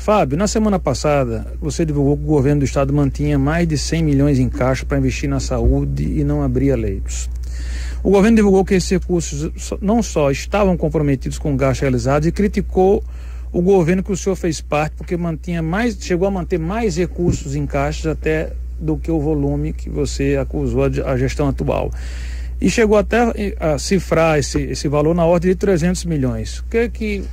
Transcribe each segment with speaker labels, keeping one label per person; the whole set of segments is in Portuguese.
Speaker 1: Fábio, na semana passada, você divulgou que o governo do estado mantinha mais de 100 milhões em caixa para investir na saúde e não abria leitos. O governo divulgou que esses recursos não só estavam comprometidos com gastos realizados e criticou o governo que o senhor fez parte, porque chegou a manter mais recursos em caixas até do que o volume que você acusou a gestão atual. E chegou até a cifrar esse valor na ordem de 300 milhões. O que é que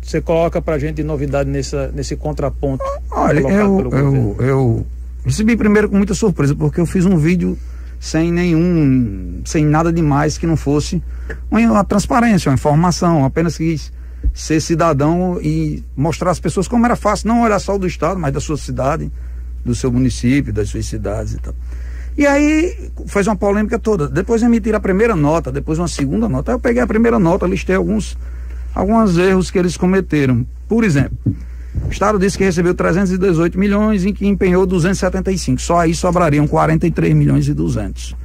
Speaker 1: você coloca pra gente de novidade nesse contraponto?
Speaker 2: Olha, eu recebi primeiro com muita surpresa, porque eu fiz um vídeo sem nada demais que não fosse uma transparência, uma informação, apenas quis ser cidadão e mostrar às pessoas como era fácil, não olhar só do estado, mas da sua cidade, do seu município, das suas cidades e tal. E aí fez uma polêmica toda. Depois emitiram a primeira nota, depois uma segunda nota. Aí eu peguei a primeira nota, listei alguns erros que eles cometeram. Por exemplo, o estado disse que recebeu 318 milhões e que empenhou 275. Só aí sobrariam 43 milhões e 200.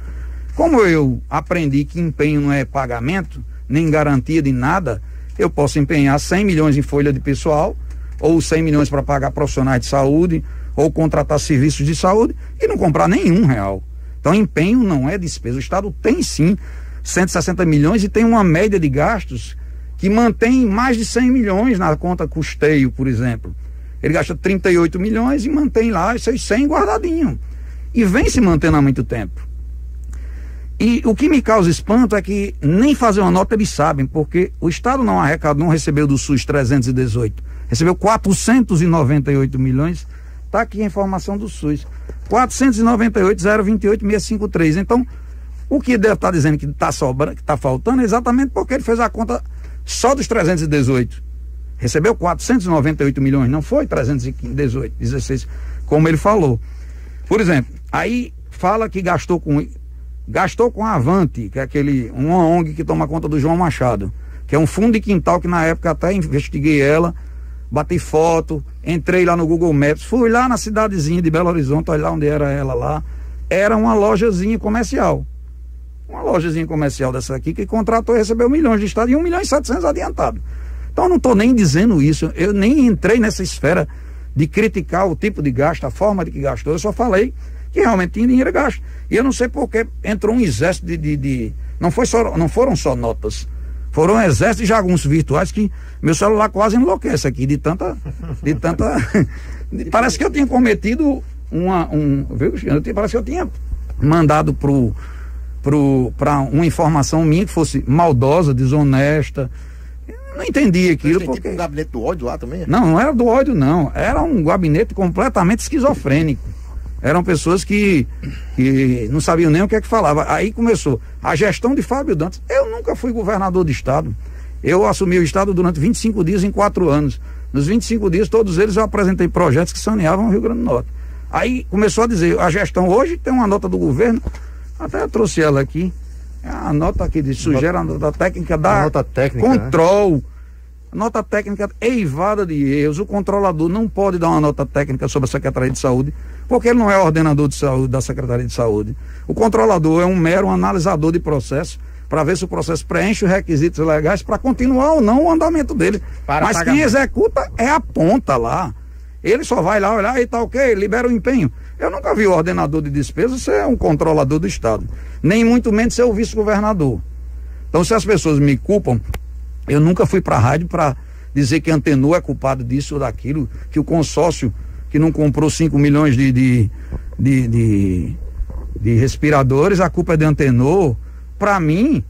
Speaker 2: Como eu aprendi que empenho não é pagamento, nem garantia de nada, eu posso empenhar 100 milhões em folha de pessoal, ou 100 milhões para pagar profissionais de saúde, ou contratar serviços de saúde e não comprar nenhum real. Então empenho não é despesa. O estado tem sim 160 milhões e tem uma média de gastos que mantém mais de 100 milhões na conta custeio, por exemplo. Ele gasta 38 milhões e mantém lá esses 100 guardadinho. E vem se mantendo há muito tempo. E o que me causa espanto é que nem fazer uma nota eles sabem, porque o estado não arrecadou, não recebeu do SUS 318, recebeu 498 milhões. Está aqui a informação do SUS. 498.028.653. Então, o que deve estar dizendo que está sobrando, que está faltando, é exatamente porque ele fez a conta só dos 318. Recebeu 498 milhões, não foi 318, 16, como ele falou. Por exemplo, aí fala que gastou com a Avante, que é uma ONG que toma conta do João Machado, que é um fundo de quintal que na época até investiguei ela, bati foto, entrei lá no Google Maps, fui lá na cidadezinha de Belo Horizonte, olha lá onde era ela lá, era uma lojazinha comercial. Uma lojazinha comercial dessa aqui que contratou e recebeu milhões de estado e 1.700.000 adiantado. Então eu não estou nem dizendo isso, eu nem entrei nessa esfera de criticar o tipo de gasto, a forma de que gastou, eu só falei que realmente tinha dinheiro gasto. E eu não sei porque entrou um exército não foram só notas, foram um exército de jagunços virtuais que meu celular quase enlouquece aqui de tanta parece que eu tinha cometido parece que eu tinha mandado para uma informação minha que fosse maldosa, desonesta. Eu não entendi aquilo.
Speaker 3: Tem tipo um gabinete do ódio lá também?
Speaker 2: Não era do ódio não, era um gabinete completamente esquizofrênico. Eram pessoas que não sabiam nem o que é que falava. Aí começou a gestão de Fábio Dantas. Eu nunca fui governador de estado. Eu assumi o estado durante 25 dias em 4 anos. Nos 25 dias, todos eles eu apresentei projetos que saneavam o Rio Grande do Norte. Aí começou a dizer, a gestão hoje tem uma nota do governo, até eu trouxe ela aqui, a nota aqui de sugere a nota técnica da
Speaker 3: nota técnica,
Speaker 2: control. Né? Nota técnica eivada de erros. O controlador não pode dar uma nota técnica sobre a Secretaria de Saúde, porque ele não é ordenador de saúde da Secretaria de Saúde. O controlador é um mero analisador de processo, para ver se o processo preenche os requisitos legais para continuar ou não o andamento dele. Mas quem executa é a ponta lá. Ele só vai lá olhar e tá ok, libera o empenho. Eu nunca vi o ordenador de despesa ser um controlador do Estado, nem muito menos ser o vice-governador. Então, se as pessoas me culpam, eu nunca fui para a rádio para dizer que Antenor é culpado disso ou daquilo, que o consórcio que não comprou 5 milhões de respiradores, a culpa é de Antenor. Para mim,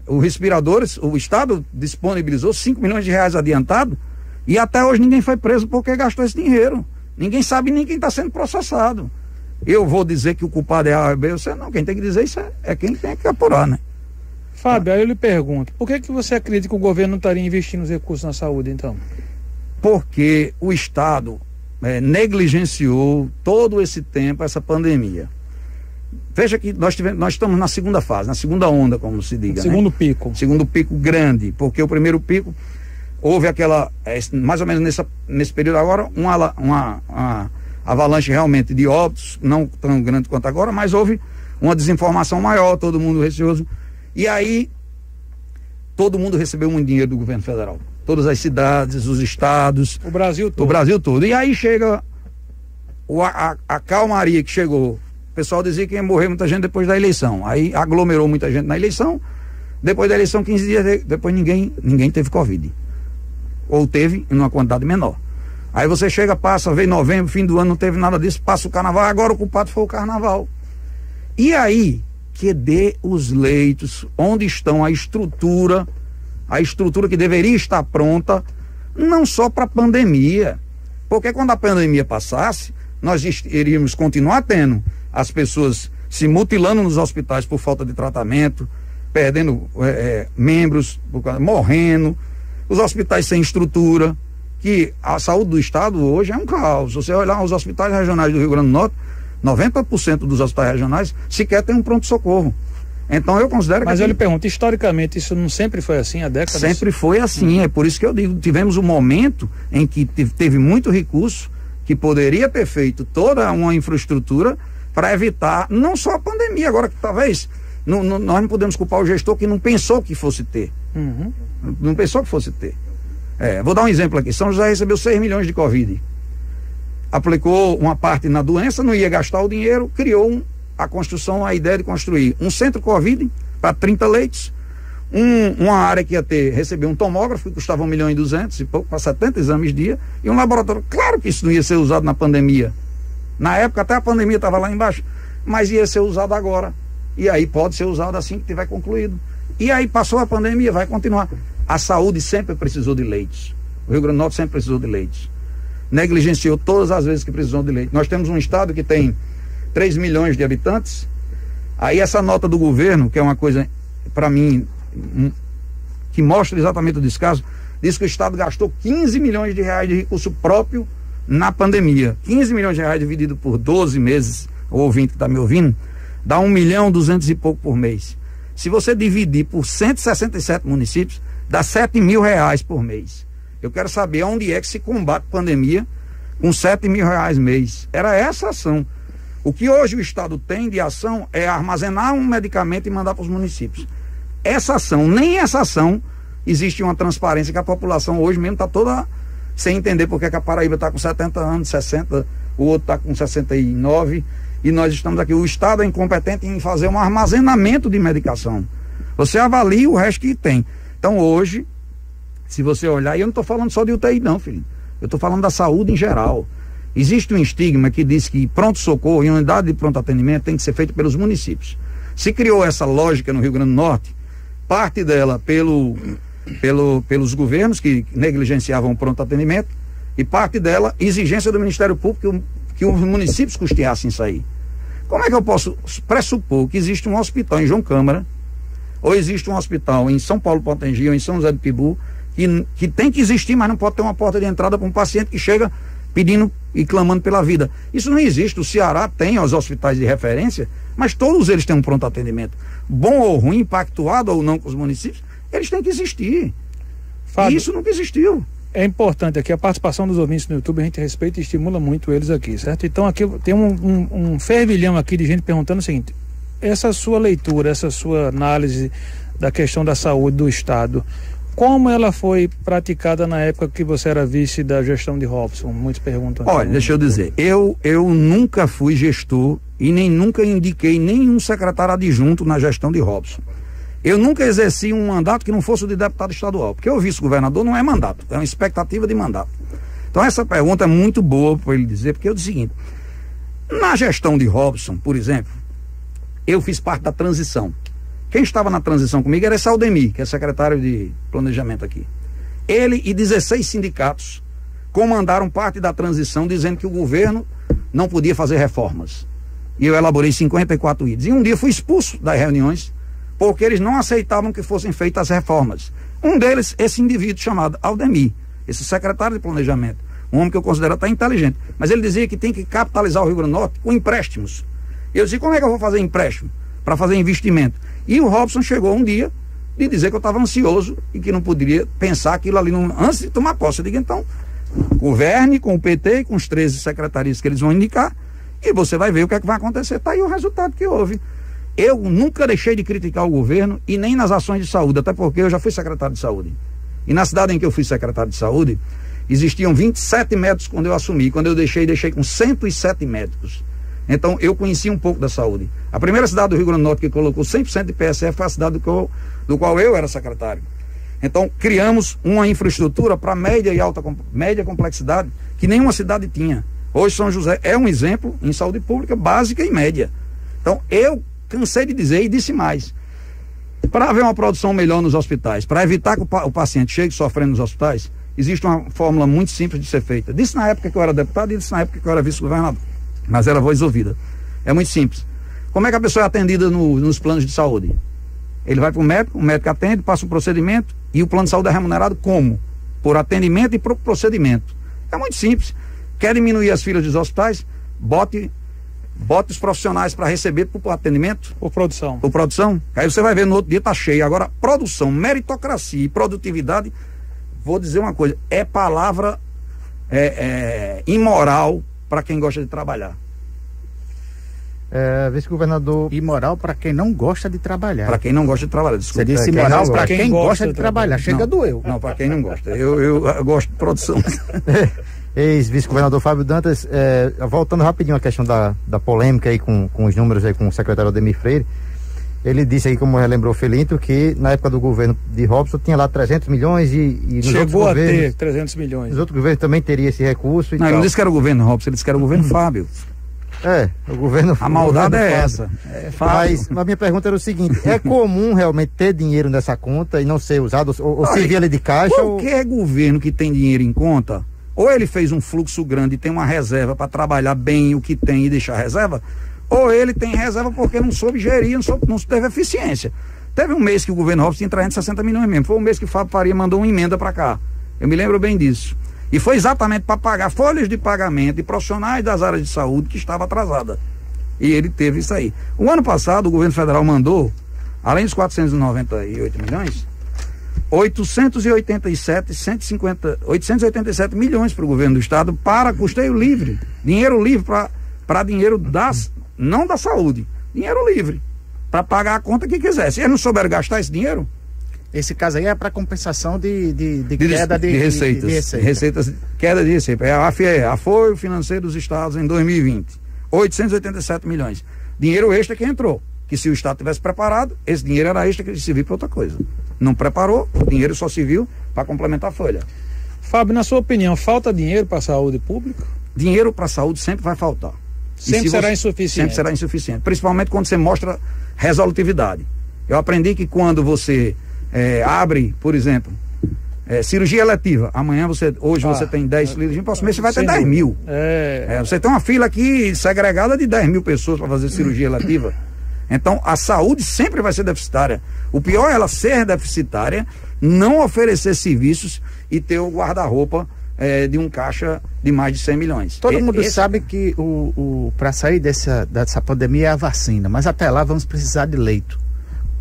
Speaker 2: os respiradores, o Estado disponibilizou 5 milhões de reais adiantado e até hoje ninguém foi preso porque gastou esse dinheiro. Ninguém sabe nem quem está sendo processado. Eu vou dizer que o culpado é A, B ou C? Não, quem tem que dizer isso é quem tem que apurar, né?
Speaker 1: Fábio, aí eu lhe pergunto, por que você acredita que o governo não estaria investindo os recursos na saúde, então?
Speaker 2: Porque o Estado negligenciou todo esse tempo essa pandemia. Veja que nós estamos na segunda fase, na segunda onda, como se diga.
Speaker 1: Segundo pico.
Speaker 2: Segundo pico grande, porque o primeiro pico houve aquela, mais ou menos nesse período agora, uma avalanche realmente de óbitos, não tão grande quanto agora, mas houve uma desinformação maior, todo mundo receoso. E aí, todo mundo recebeu muito dinheiro do governo federal. todas as cidades, os estados.
Speaker 1: O Brasil todo.
Speaker 2: O Brasil todo. E aí chega a calmaria que chegou. O pessoal dizia que ia morrer muita gente depois da eleição. Aí aglomerou muita gente na eleição. Depois da eleição, 15 dias depois, ninguém teve Covid. Ou teve em uma quantidade menor. Aí você chega, passa, vem novembro, fim do ano, não teve nada disso, passa o carnaval, agora o culpado foi o carnaval. E aí, que dê os leitos, onde estão a estrutura que deveria estar pronta, não só para a pandemia. Porque quando a pandemia passasse, nós iríamos continuar tendo as pessoas se mutilando nos hospitais por falta de tratamento, perdendo membros, morrendo, os hospitais sem estrutura, que a saúde do estado hoje é um caos. Se você olhar os hospitais regionais do Rio Grande do Norte, 90% dos hospitais regionais sequer tem um pronto-socorro. Então eu considero
Speaker 1: Mas eu lhe pergunto, historicamente isso não sempre foi assim há décadas?
Speaker 2: Sempre foi assim, é por isso que eu digo, tivemos um momento em que teve muito recurso, que poderia ter feito toda uma infraestrutura para evitar, não só a pandemia, agora que talvez, nós não podemos culpar o gestor que não pensou que fosse ter.
Speaker 1: Uhum.
Speaker 2: Não pensou que fosse ter. Vou dar um exemplo aqui, São José recebeu 6 milhões de Covid. Aplicou uma parte na doença, não ia gastar o dinheiro, criou a ideia de construir um centro Covid para 30 leitos, uma área que ia receber um tomógrafo que custava 1.200.000 e pouco, para 70 exames dia, e um laboratório. Claro que isso não ia ser usado na pandemia. Na época até a pandemia estava lá embaixo, mas ia ser usado agora. E aí pode ser usado assim que tiver concluído. E aí passou a pandemia, vai continuar. A saúde sempre precisou de leitos. O Rio Grande do Norte sempre precisou de leitos. Negligenciou todas as vezes que precisou de leitos. Nós temos um estado que tem 3 milhões de habitantes. Aí essa nota do governo, que é uma coisa, para mim, que mostra exatamente o descaso, diz que o estado gastou 15 milhões de reais de recurso próprio na pandemia. 15 milhões de reais dividido por 12 meses, o ouvinte que está me ouvindo, dá 1.200.000 e pouco por mês. Se você dividir por 167 municípios, dá 7.000 reais por mês. Eu quero saber onde é que se combate pandemia com 7.000 reais mês. Era essa ação. O que hoje o Estado tem de ação é armazenar um medicamento e mandar para os municípios. Essa ação, nem essa ação, existe uma transparência que a população hoje mesmo está toda sem entender porque que a Paraíba está com 70 anos, 60, o outro está com 69, e nós estamos aqui. O Estado é incompetente em fazer um armazenamento de medicação. Você avalia o resto que tem. Então hoje, se você olhar, e eu não estou falando só de UTI não, filho, eu estou falando da saúde em geral. Existe um estigma que diz que pronto-socorro e unidade de pronto atendimento tem que ser feito pelos municípios. Se criou essa lógica no Rio Grande do Norte, parte dela pelos governos que negligenciavam o pronto atendimento, e parte dela exigência do Ministério Público que os municípios custeassem isso aí. Como é que eu posso pressupor que existe um hospital em João Câmara, ou existe um hospital em São Paulo Potengi ou em São José do Pibu, que tem que existir, mas não pode ter uma porta de entrada para um paciente que chega pedindo e clamando pela vida? Isso não existe. O Ceará tem os hospitais de referência, mas todos eles têm um pronto atendimento. Bom ou ruim, pactuado ou não com os municípios, eles têm que existir.
Speaker 1: Fábio,
Speaker 2: e isso nunca existiu.
Speaker 1: É importante aqui a participação dos ouvintes no YouTube, a gente respeita e estimula muito eles aqui, certo? Então aqui tem um fervilhão aqui de gente perguntando o seguinte: essa sua leitura, essa sua análise da questão da saúde do Estado, como ela foi praticada na época que você era vice da gestão de Robson? Muitos perguntam.
Speaker 2: Olha, deixa eu dizer, eu nunca fui gestor e nem nunca indiquei nenhum secretário adjunto na gestão de Robson. Eu nunca exerci um mandato que não fosse o de deputado estadual, porque o vice-governador não é mandato, é uma expectativa de mandato. Então essa pergunta é muito boa para ele dizer, porque é o seguinte: na gestão de Robson, por exemplo, eu fiz parte da transição. Quem estava na transição comigo era esse Aldemir, que é secretário de planejamento aqui. Ele e 16 sindicatos comandaram parte da transição, dizendo que o governo não podia fazer reformas. E eu elaborei 54 itens. E um dia fui expulso das reuniões, porque eles não aceitavam que fossem feitas as reformas. Um deles, esse indivíduo chamado Aldemir, esse secretário de planejamento, um homem que eu considero até inteligente, mas ele dizia que tem que capitalizar o Rio Grande do Norte com empréstimos. E eu disse: como é que eu vou fazer empréstimo? Para fazer investimento. E o Robson chegou um dia de dizer que eu estava ansioso e que não poderia pensar aquilo ali antes de tomar posse. Eu digo: então, governe com o PT e com os 13 secretarias que eles vão indicar e você vai ver o que é que vai acontecer. Está aí o resultado que houve. Eu nunca deixei de criticar o governo e nem nas ações de saúde, até porque eu já fui secretário de saúde. E na cidade em que eu fui secretário de saúde, existiam 27 médicos quando eu assumi. Quando eu deixei com 107 médicos. Então, eu conheci um pouco da saúde. A primeira cidade do Rio Grande do Norte que colocou 100% de PSF foi a cidade do qual eu era secretário. Então, criamos uma infraestrutura para média e média complexidade que nenhuma cidade tinha. Hoje, São José é um exemplo em saúde pública básica e média. Então, eu cansei de dizer e disse mais. Para haver uma produção melhor nos hospitais, para evitar que o paciente chegue sofrendo nos hospitais, existe uma fórmula muito simples de ser feita. Disse na época que eu era deputado e disse na época que eu era vice-governador. Mas era voz ouvida. É muito simples. Como é que a pessoa é atendida nos planos de saúde? Ele vai para o médico atende, passa um procedimento e o plano de saúde é remunerado como? Por atendimento e por procedimento. É muito simples. Quer diminuir as filas dos hospitais? Bote os profissionais para receber por atendimento.
Speaker 1: Por produção.
Speaker 2: Por produção. Aí você vai ver no outro dia tá cheio. Agora, produção, meritocracia e produtividade, vou dizer uma coisa, é palavra imoral para quem gosta de trabalhar.
Speaker 4: Vice-governador. Imoral para quem não gosta de trabalhar.
Speaker 2: Para quem não gosta de trabalhar, desculpa.
Speaker 4: Você disse imoral para quem gosta de trabalhar. Chega doeu.
Speaker 2: Não, para quem não gosta. Eu gosto de produção.
Speaker 4: Ex-vice-governador Fábio Dantas, voltando rapidinho à questão da polêmica aí com os números aí com o secretário Ademir Freire, ele disse aí, como relembrou o Felinto, que na época do governo de Robson tinha lá 300 milhões e nos
Speaker 1: chegou
Speaker 4: outros governos,
Speaker 1: a ter 300 milhões.
Speaker 4: Os outros governos também teriam esse recurso.
Speaker 2: Não, ele não disse que era o governo Robson, ele disse que era o governo Fábio.
Speaker 4: O governo. A maldade é essa. Mas a minha pergunta era o seguinte: é comum realmente ter dinheiro nessa conta e não ser usado, ou servir ali de caixa?
Speaker 2: Qualquer governo que tem dinheiro em conta, ou ele fez um fluxo grande e tem uma reserva para trabalhar bem o que tem e deixar reserva, ou ele tem reserva porque não soube gerir, não teve eficiência. Teve um mês que o governo Robson tinha 360 milhões mesmo. Foi um mês que o Fábio Faria mandou uma emenda para cá. Eu me lembro bem disso. E foi exatamente para pagar folhas de pagamento de profissionais das áreas de saúde que estava atrasada. E ele teve isso aí. O ano passado, o governo federal mandou, além dos 498 milhões, 887 milhões para o governo do estado para custeio livre. Dinheiro livre para dinheiro não da saúde. Dinheiro livre. Para pagar a conta que quiser. Se eles não souberam gastar esse dinheiro,
Speaker 4: esse caso aí é para compensação de queda de
Speaker 2: receitas. Queda de receita. É a AFIE, Apoio Financeiro dos Estados em 2020. 887 milhões. Dinheiro extra que entrou. Que se o Estado tivesse preparado, esse dinheiro era extra que serviu para outra coisa. Não preparou, o dinheiro só serviu para complementar a folha.
Speaker 1: Fábio, na sua opinião, falta dinheiro para a saúde pública?
Speaker 2: Dinheiro para a saúde sempre vai faltar.
Speaker 1: Sempre será insuficiente.
Speaker 2: Sempre será insuficiente. Principalmente quando você mostra resolutividade. Eu aprendi que quando você abre, por exemplo, cirurgia eletiva, hoje você tem 10 cilindros, no próximo mês você vai ter 10 mil. Você tem uma fila aqui segregada de 10 mil pessoas para fazer cirurgia eletiva. Então, a saúde sempre vai ser deficitária. O pior é ela ser deficitária, não oferecer serviços e ter o guarda-roupa de um caixa de mais de 100 milhões.
Speaker 4: Todo mundo sabe que para sair dessa pandemia é a vacina, mas até lá vamos precisar de leito.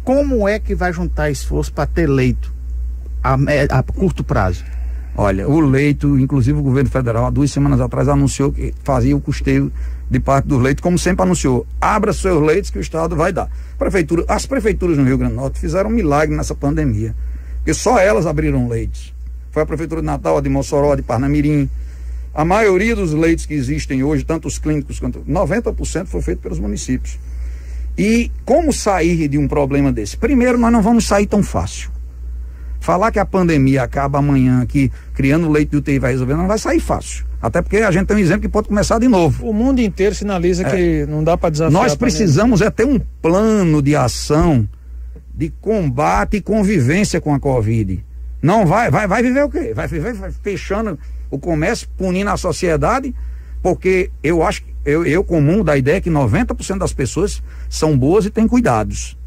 Speaker 4: Como é que vai juntar esforço para ter leito a curto prazo?
Speaker 2: Olha, o leito, inclusive o governo federal, há 2 semanas atrás, anunciou que fazia o custeio de parte do leito, como sempre anunciou. Abra seus leitos que o Estado vai dar. As prefeituras no Rio Grande do Norte fizeram um milagre nessa pandemia, porque só elas abriram leitos. Foi a prefeitura de Natal, a de Mossoró, a de Parnamirim. A maioria dos leitos que existem hoje, tanto os clínicos quanto 90% foi feito pelos municípios. E como sair de um problema desse? Primeiro, nós não vamos sair tão fácil. Falar que a pandemia acaba amanhã aqui, criando leito de UTI vai resolver, não vai sair fácil. Até porque a gente tem um exemplo que pode começar de novo.
Speaker 1: O mundo inteiro sinaliza que não dá para desafiar.
Speaker 2: Nós precisamos ter um plano de ação de combate e convivência com a Covid. Não vai viver o quê? Vai viver fechando o comércio, punindo a sociedade, porque eu acho que eu comum da ideia que 90% das pessoas são boas e têm cuidados.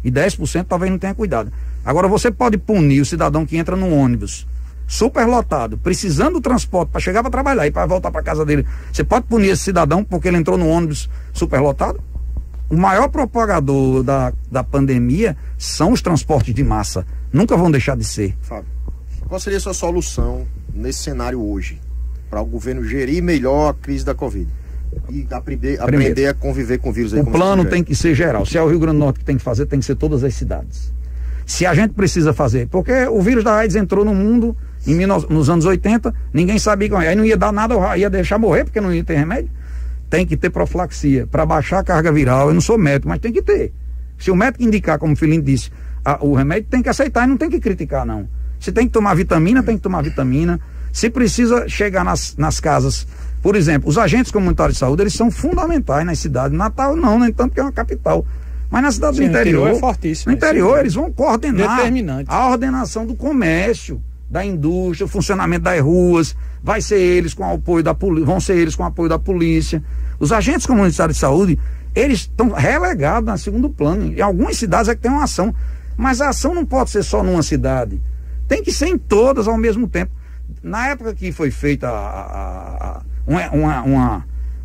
Speaker 2: E 10% talvez não tenha cuidado. Agora você pode punir o cidadão que entra num ônibus superlotado, precisando do transporte para chegar para trabalhar e para voltar para casa dele. Você pode punir esse cidadão porque ele entrou num ônibus superlotado? O maior propagador da pandemia são os transportes de massa. Nunca vão deixar de ser.
Speaker 3: Fábio, qual seria a sua solução nesse cenário hoje para o governo gerir melhor a crise da Covid? E aprender a conviver com o vírus aí.
Speaker 2: O plano tem que ser geral. Se é o Rio Grande do Norte que tem que fazer, tem que ser todas as cidades. Se a gente precisa fazer, porque o vírus da AIDS entrou no mundo nos anos 80, ninguém sabia como, aí não ia dar nada, ia deixar morrer porque não ia ter remédio. Tem que ter profilaxia para baixar a carga viral. Eu não sou médico, mas tem que ter. Se o médico indicar, como o Filhinho disse, o remédio, tem que aceitar e não tem que criticar, não. Se tem que tomar vitamina, tem que tomar vitamina. Se precisa chegar nas casas, por exemplo, os agentes comunitários de saúde, eles são fundamentais nas cidades. Natal não, nem tanto que é uma capital. Mas na cidade do interior
Speaker 1: é fortíssimo.
Speaker 2: No interior, eles vão coordenar
Speaker 1: determinante.
Speaker 2: A ordenação do comércio, da indústria, o funcionamento das ruas. Vai ser eles com o apoio da polícia, vão ser eles com o apoio da polícia. Os agentes comunitários de saúde, eles estão relegados no segundo plano. Em algumas cidades é que tem uma ação, mas a ação não pode ser só numa cidade. Tem que ser em todas ao mesmo tempo. Na época que foi feita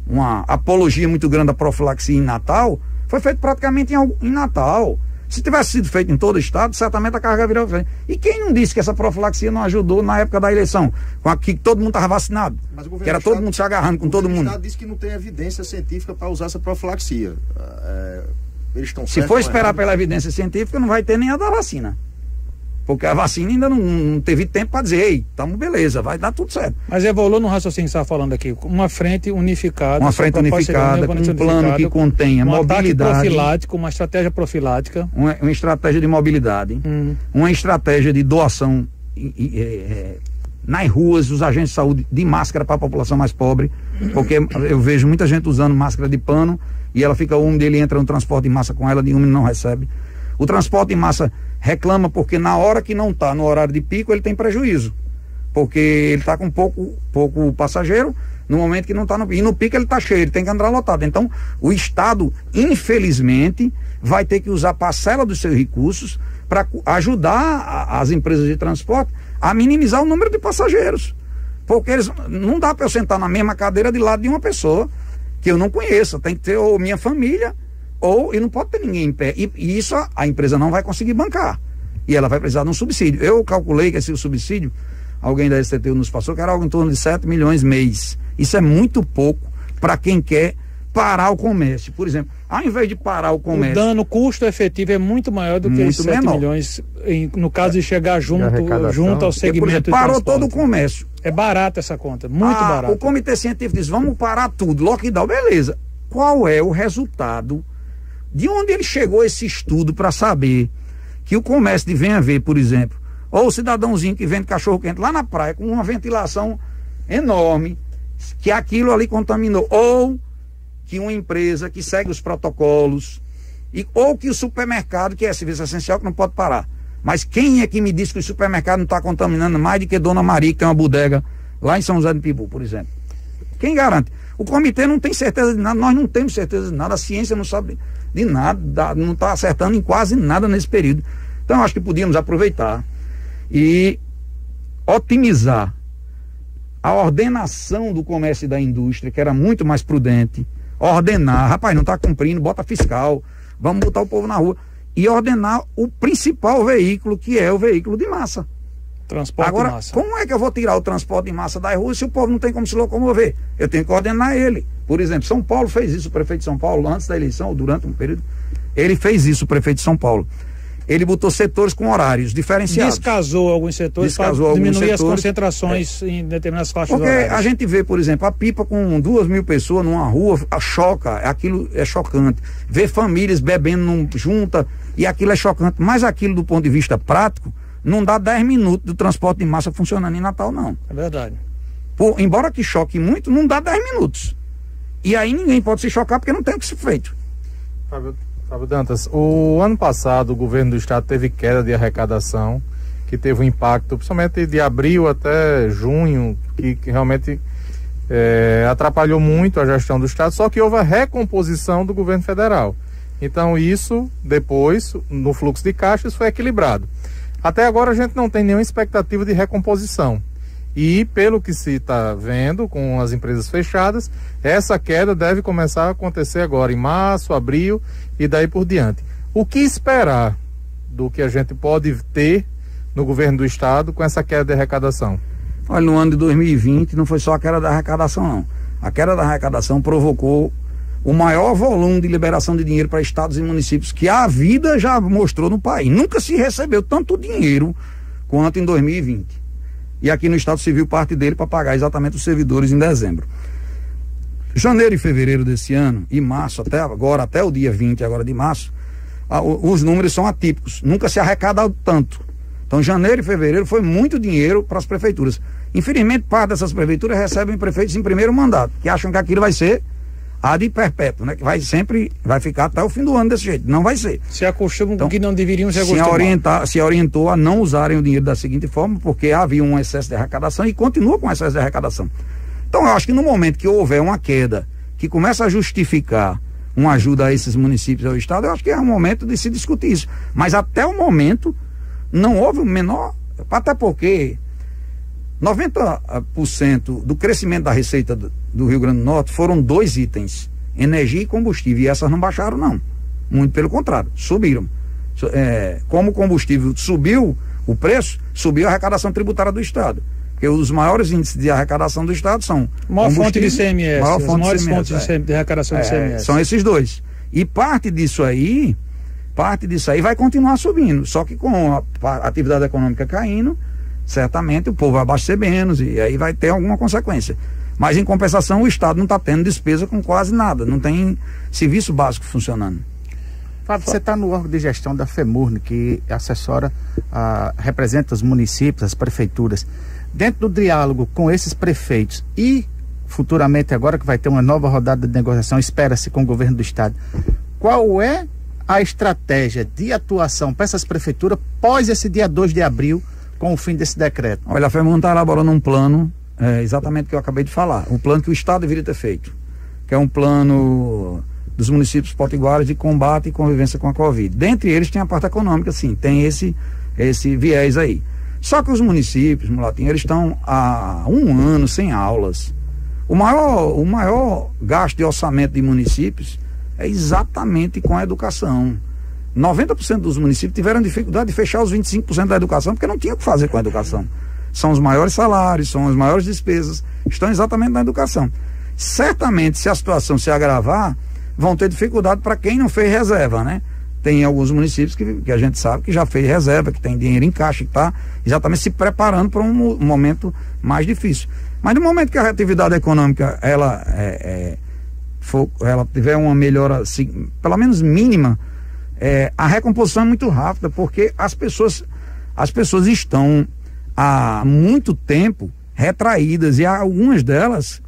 Speaker 2: uma apologia muito grande da profilaxia em Natal, foi feito praticamente em Natal. Se tivesse sido feito em todo o estado, certamente a carga viral. E quem não disse que essa profilaxia não ajudou na época da eleição, que todo mundo estava vacinado, que era todo mundo se agarrando com todo mundo?
Speaker 3: O Estado disse que não tem evidência científica para usar essa profilaxia. Eles estão
Speaker 2: Se for esperar pela evidência científica, não vai ter nem a da vacina. Porque a vacina ainda não teve tempo para dizer, ei, estamos beleza, vai dar tudo certo.
Speaker 1: Mas evoluiu no raciocínio que você está falando aqui, uma frente unificada.
Speaker 2: Uma frente unificada, com um plano que contenha mobilidade.
Speaker 1: Profilático, uma estratégia profilática.
Speaker 2: Uma estratégia de mobilidade, uma estratégia de doação nas ruas, os agentes de saúde de máscara para a população mais pobre, porque eu vejo muita gente usando máscara de pano e ela fica úmida, ele entra no transporte em massa com ela, de úmido não recebe. O transporte em massa reclama porque na hora que não está no horário de pico ele tem prejuízo, porque ele está com pouco passageiro no momento que não está no pico, e no pico ele está cheio, ele tem que andar lotado. Então o Estado, infelizmente, vai ter que usar parcela dos seus recursos para ajudar as empresas de transporte a minimizar o número de passageiros, porque não dá para eu sentar na mesma cadeira de lado de uma pessoa que eu não conheço, tem que ter ou minha família e não pode ter ninguém em pé. E isso a empresa não vai conseguir bancar. E ela vai precisar de um subsídio. Eu calculei que esse subsídio, alguém da STTU nos passou, que era algo em torno de 7 milhões mês. Isso é muito pouco para quem quer parar o comércio. Por exemplo, ao invés de parar o comércio...
Speaker 1: O dano, custo efetivo é muito maior do que esses 7 milhões, no caso de chegar junto ao segmento.
Speaker 2: Por exemplo, parou todo o comércio.
Speaker 1: É barato essa conta, muito barato.
Speaker 2: O comitê científico diz, vamos parar tudo, lockdown, beleza. Qual é o resultado? De onde ele chegou esse estudo para saber que o comércio de Venha Ver, por exemplo, ou o cidadãozinho que vende cachorro quente lá na praia com uma ventilação enorme, que aquilo ali contaminou, ou que uma empresa que segue os protocolos, ou que o supermercado, que é serviço essencial, que não pode parar. Mas quem é que me diz que o supermercado não está contaminando mais do que Dona Maria, que tem uma bodega lá em São José do Pibu, por exemplo? Quem garante? O comitê não tem certeza de nada, nós não temos certeza de nada, a ciência não sabe de nada, não está acertando em quase nada nesse período. Então eu acho que podíamos aproveitar e otimizar a ordenação do comércio e da indústria, que era muito mais prudente, ordenar, rapaz, não está cumprindo, bota fiscal, vamos botar o povo na rua, e ordenar o principal veículo, que é o veículo de massa.
Speaker 1: Transporte
Speaker 2: Agora,
Speaker 1: de massa.
Speaker 2: como é que eu vou tirar o transporte de massa das ruas se o povo não tem como se locomover? Eu tenho que ordenar ele. Por exemplo, São Paulo fez isso, o prefeito de São Paulo, antes da eleição, ou durante um período, ele fez isso, o prefeito de São Paulo. Ele botou setores com horários diferenciados.
Speaker 1: Descasou alguns setores para diminuir as concentrações em determinadas faixas horárias.
Speaker 2: Porque a gente vê, por exemplo, a pipa com 2.000 pessoas numa rua, choca, aquilo é chocante. Ver famílias bebendo junta, e aquilo é chocante. Mas aquilo, do ponto de vista prático, não dá 10 minutos do transporte de massa funcionando em Natal, não.
Speaker 1: É verdade.
Speaker 2: Embora que choque muito, não dá 10 minutos. E aí ninguém pode se chocar porque não tem o que ser feito.
Speaker 5: Fábio Dantas, o ano passado o governo do estado teve queda de arrecadação, que teve um impacto, principalmente de abril até junho, que realmente atrapalhou muito a gestão do estado, só que houve a recomposição do governo federal. Então isso, depois, no fluxo de caixas, foi equilibrado. Até agora a gente não tem nenhuma expectativa de recomposição. E pelo que se está vendo com as empresas fechadas, essa queda deve começar a acontecer agora em março, abril e daí por diante. O que esperar do que a gente pode ter no governo do estado com essa queda de arrecadação?
Speaker 2: Olha, no ano de 2020 não foi só a queda da arrecadação, não. A queda da arrecadação provocou o maior volume de liberação de dinheiro para estados e municípios que a vida já mostrou no país. Nunca se recebeu tanto dinheiro quanto em 2020. E aqui no Estado Civil, parte dele para pagar exatamente os servidores em dezembro. Janeiro e fevereiro desse ano, e março até agora, até o dia 20 agora de março, os números são atípicos. Nunca se arrecada tanto. Então, janeiro e fevereiro foi muito dinheiro para as prefeituras. Infelizmente, parte dessas prefeituras recebem prefeitos em primeiro mandato, que acham que aquilo vai ser ad perpétuo, né? Que vai ficar até o fim do ano desse jeito. Não vai ser.
Speaker 1: Se acostumam com que não deveriam se acostumar.
Speaker 2: Se orientou a não usarem o dinheiro da seguinte forma, porque havia um excesso de arrecadação e continua com excesso de arrecadação. Então, eu acho que no momento que houver uma queda que começa a justificar uma ajuda a esses municípios e ao Estado, eu acho que é um momento de se discutir isso. Mas até o momento não houve o menor, até porque 90% do crescimento da receita do Rio Grande do Norte foram 2 itens, energia e combustível, e essas não baixaram não, muito pelo contrário, subiram. Como o combustível subiu o preço, subiu a arrecadação tributária do Estado, porque os maiores índices de arrecadação do Estado são
Speaker 1: maior fonte de CMS, as maiores fontes de arrecadação de CMS.
Speaker 2: São esses dois, e parte disso aí vai continuar subindo, só que com a atividade econômica caindo, certamente o povo vai abastecer menos e aí vai ter alguma consequência. Mas em compensação o Estado não está tendo despesa com quase nada, não tem serviço básico funcionando.
Speaker 6: Fábio, você está no órgão de gestão da FEMURNE, que assessora, representa os municípios, as prefeituras. Dentro do diálogo com esses prefeitos e futuramente agora que vai ter uma nova rodada de negociação, espera-se com o governo do Estado, qual é a estratégia de atuação para essas prefeituras pós esse dia 2 de abril, com o fim desse decreto?
Speaker 2: Olha, a FEMURNE está elaborando um plano, exatamente o que eu acabei de falar, um plano que o Estado deveria ter feito, que é um plano dos municípios potiguares de combate e convivência com a Covid. Dentre eles tem a parte econômica, sim, tem esse viés aí. Só que os municípios, Mulatinho, eles estão há 1 ano sem aulas. O maior gasto de orçamento de municípios é exatamente com a educação. 90% dos municípios tiveram dificuldade de fechar os 25% da educação, porque não tinha o que fazer com a educação. São os maiores salários, são as maiores despesas, estão exatamente na educação. Certamente, se a situação se agravar, vão ter dificuldade para quem não fez reserva, né? Tem alguns municípios que a gente sabe que já fez reserva, que tem dinheiro em caixa, que está exatamente se preparando para um momento mais difícil. Mas no momento que a atividade econômica ela tiver uma melhora, assim, pelo menos mínima, a recomposição é muito rápida, porque as pessoas estão há muito tempo retraídas, e algumas delas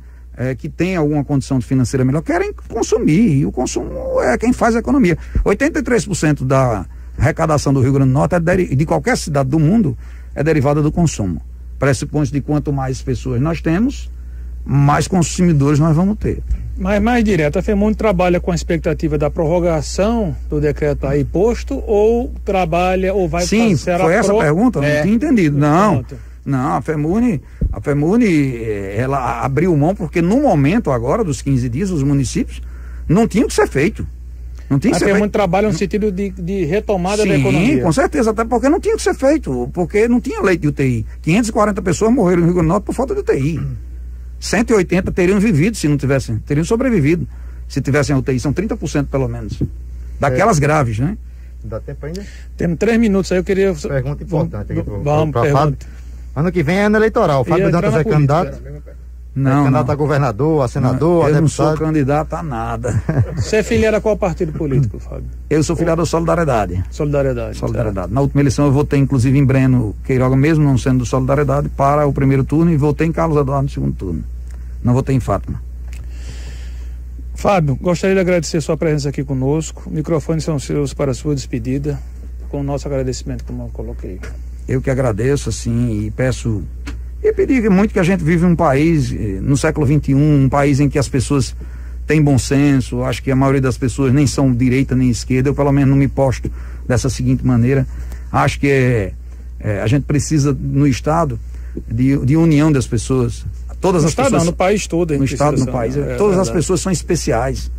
Speaker 2: que têm alguma condição financeira melhor querem consumir, e o consumo é quem faz a economia. 83% da arrecadação do Rio Grande do Norte de qualquer cidade do mundo é derivada do consumo. Pressupõe-se de quanto mais pessoas nós temos, mais consumidores nós vamos ter.
Speaker 1: Mas mais direto, a FEMURNE trabalha com a expectativa da prorrogação do decreto aí posto, ou trabalha, ou vai
Speaker 2: Sim, foi essa a pergunta? Não tinha entendido. Não, a FEMURNE ela abriu mão, porque no momento agora, dos 15 dias, os municípios não tinham que ser feito. Não tinha que ser feito. A FEMURNE trabalha no sentido de retomada da economia. Sim, com certeza, até porque não tinha que ser feito, porque não tinha leite de UTI. 540 pessoas morreram no Rio Grande do Norte por falta de UTI. 180 teriam vivido se não tivessem, teriam sobrevivido se tivessem UTI, são 30% pelo menos, daquelas graves, né?
Speaker 4: Dá tempo ainda?
Speaker 1: Temos 3 minutos aí, eu queria...
Speaker 4: Pergunta importante aqui
Speaker 1: vamos, pergunta.
Speaker 4: Ano que vem é ano eleitoral, o Fábio Dantas é candidato?
Speaker 2: Não,
Speaker 4: é candidato a governador, a senador, a
Speaker 2: deputado? Eu não
Speaker 4: sou
Speaker 2: candidato a nada.
Speaker 1: Você é filiado a qual partido político, Fábio?
Speaker 2: Eu sou filiado ao Solidariedade.
Speaker 1: Solidariedade.
Speaker 2: Na última eleição eu votei inclusive em Breno Queiroga, mesmo não sendo do Solidariedade, para o primeiro turno, e votei em Carlos Eduardo no segundo turno. Não votei em Fátima.
Speaker 1: Fábio, gostaria de agradecer sua presença aqui conosco. Microfones são seus para a sua despedida, com o nosso agradecimento, como eu coloquei.
Speaker 2: Eu que agradeço, assim, e peço, e pedir muito que a gente vive um país, no século XXI, um país em que as pessoas têm bom senso. Acho que a maioria das pessoas nem são direita nem esquerda, eu pelo menos não me posto dessa seguinte maneira. Acho que a gente precisa, no Estado, de união das pessoas. Todas as pessoas,
Speaker 1: no país todo.
Speaker 2: No Estado, no país. Todas as pessoas são especiais.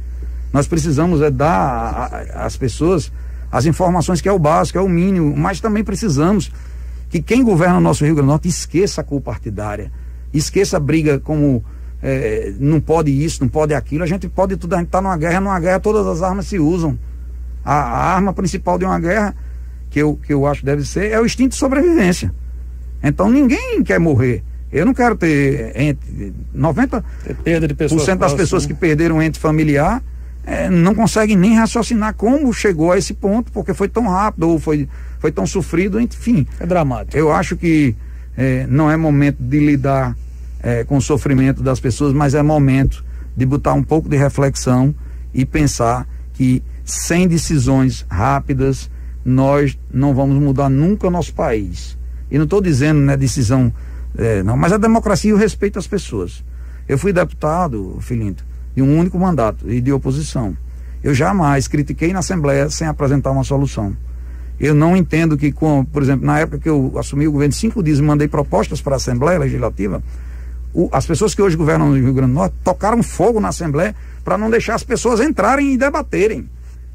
Speaker 2: Nós precisamos dar às pessoas as informações, que é o básico, é o mínimo, mas também precisamos que quem governa o nosso Rio Grande do Norte esqueça a cor partidária, esqueça a briga como não pode isso, não pode aquilo. A gente pode tudo, a gente está numa guerra todas as armas se usam. A arma principal de uma guerra, que eu acho que deve ser, é o instinto de sobrevivência. Então ninguém quer morrer. Eu não quero ter
Speaker 1: perda de pessoas
Speaker 2: 90% das pessoas que perderam um ente familiar não conseguem nem raciocinar como chegou a esse ponto, porque foi tão rápido ou foi tão sofrido, enfim.
Speaker 1: É dramático.
Speaker 2: Eu acho que não é momento de lidar com o sofrimento das pessoas, mas é momento de botar um pouco de reflexão e pensar que sem decisões rápidas nós não vamos mudar nunca o nosso país. E não estou dizendo, né, decisão, não, mas a democracia e o respeito às pessoas. Eu fui deputado, Filinto, de um único mandato e de oposição. Eu jamais critiquei na Assembleia sem apresentar uma solução. Eu não entendo que, por exemplo, na época que eu assumi o governo, 5 dias e mandei propostas para a Assembleia Legislativa, as pessoas que hoje governam no Rio Grande do Norte tocaram fogo na Assembleia para não deixar as pessoas entrarem e debaterem.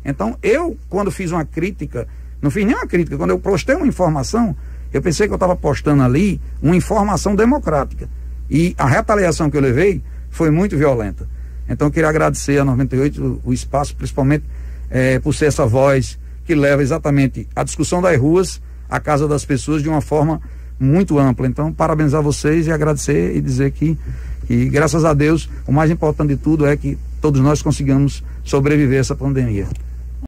Speaker 2: Então, eu, quando fiz uma crítica, não fiz nenhuma crítica, quando eu postei uma informação, eu pensei que eu estava postando ali uma informação democrática. E a retaliação que eu levei foi muito violenta. Então, eu queria agradecer a 98 o espaço, principalmente por ser essa voz que leva exatamente a discussão das ruas à casa das pessoas de uma forma muito ampla. Então, parabenizar vocês e agradecer e dizer que graças a Deus, o mais importante de tudo é que todos nós consigamos sobreviver a essa pandemia.